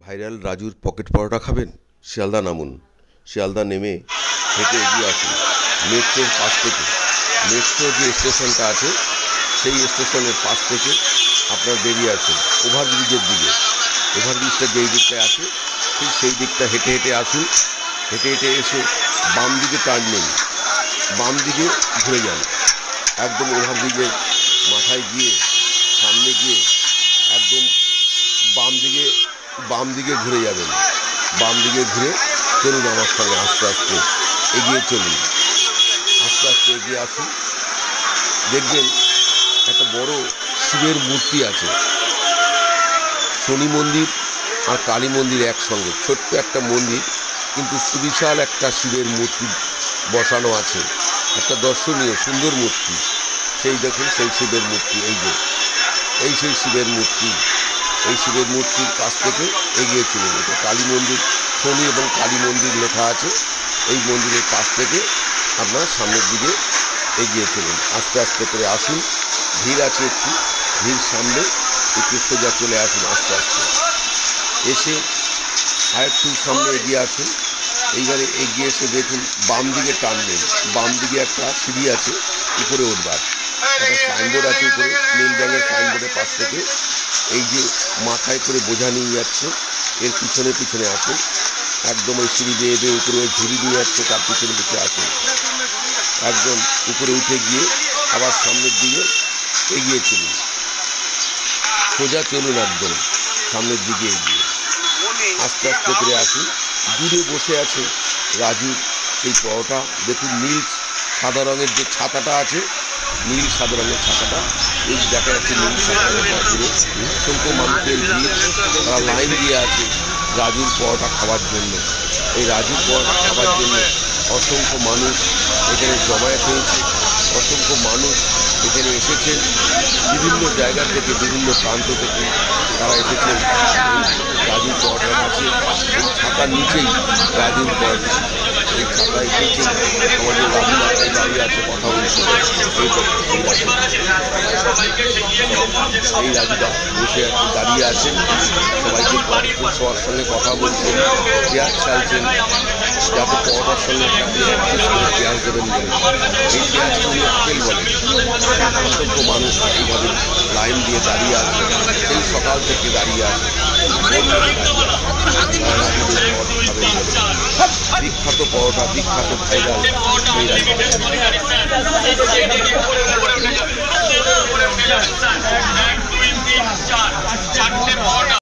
Viral রাজুর pocket পরোটা খাবেন? শিয়ালদা নামুন। শিয়ালদা নেমে হেঁটে এগিয়ে আসুন মেট্রোর পাশ থেকে। মেট্রো যে স্টেশনটা আছে সেই স্টেশনের পাশ থেকে আপনার বেরিয়ে আসুন ওভারব্রিজের দিকে। ওভারব্রিজটা যেই দিকটায় আছে ঠিক সেই দিকটা হেঁটে হেঁটে আসুন। হেঁটে হেঁটে এসে বাম দিকে টার্ন নিন, বাম দিকে ঘুরে যান। একদম ওভারব্রিজের মাথায় গিয়ে সামনে গিয়ে একদম বাম দিকে ঘুরে যাবেন। বাম দিকে ঘুরে চলুন আমার সঙ্গে, আস্তে আস্তে এগিয়ে চলুন। আস্তে আস্তে এগিয়ে আসুন, দেখবেন একটা বড় শিবের মূর্তি আছে। শনি মন্দির আর কালী মন্দির একসঙ্গে, ছোট্ট একটা মন্দির কিন্তু সুবিশাল একটা শিবের মূর্তি বসানো আছে। একটা দর্শনীয় সুন্দর মূর্তি। সেই দেখুন সেই শিবের মূর্তি, এই সেই শিবের মূর্তি। এই শিবের মূর্তির কাছ থেকে এগিয়ে চলুন। এটা কালী মন্দির, শনি এবং কালী মন্দির লেখা আছে। এই মন্দিরের কাছ থেকে আপনার সামনের দিকে এগিয়ে চলুন। আস্তে আস্তে করে আসুন, ভিড় আছে একটু, ভিড় সামনে একটু সোজা চলে আসুন। আস্তে আস্তে এসে আর একটু সামনে এগিয়ে আসুন। এইবারে এগিয়ে এসে দেখুন বাম দিকে টানবেন। বাম দিকে একটা সিঁড়ি আছে, উপরে উঠবার একটা সাইনবোর্ড আছে উপরে, নীল রঙের সাইনবোর্ডের পাশ থেকে এই যে মাথায় করে বোঝা নিয়ে যাচ্ছে এর পিছনে পিছনে আসুন। একদম ওই সিঁড়ি বেয়ে বেয়ে উপরে ওই ঝুড়ি নিয়ে যাচ্ছে তার পিছনে পিছনে আসুন। একদম উপরে উঠে গিয়ে আবার সামনের দিকে এগিয়ে চলুন, সোজা চলুন একদম সামনের দিকে এগিয়ে। আস্তে আস্তে করে আসুন। দূরে বসে আছে রাজুর সেই পরোটা। দেখুন নীল সাদা রঙের যে ছাতাটা আছে, নীল সাদা রঙের ছাতাটা, এই দেখা যাচ্ছে নীল সাদা রঙের। অসংখ্য মানুষের ভিড়, তারা লাইন দিয়ে আছে রাজুর পরোটা খাওয়ার জন্য। এই রাজুর পরোটা খাওয়ার জন্য অসংখ্য মানুষ এখানে জমায়েত হয়েছে। অসংখ্য মানুষ এখানে এসেছেন বিভিন্ন জায়গা থেকে, বিভিন্ন প্রান্ত থেকে তারা এসেছেন রাজুর পরোটার কাছে। এই ছাতার নিচেই রাজুর পরোটা, এই ছাতায় এসেছেন আমাদের রাজু মাথায় দাঁড়িয়ে আছে, কথা বলছে। এই রাজুদা বসে দাঁড়িয়ে আছেন, সবাইকে সবার সঙ্গে কথা বলছেন, পেঁয়াজ চাইছেন যাতে পরোটার সঙ্গে পেঁয়াজ দেবেন বলে। এই পেঁয়াজকে উনি আপেল বলেন। অসংখ্য মানুষ এইভাবে লাইন দিয়ে দাঁড়িয়ে আছে, সেই সকাল থেকে দাঁড়িয়ে আছে। বিখ্যাত পরোটা, বিখ্যাত ভাইরাল এই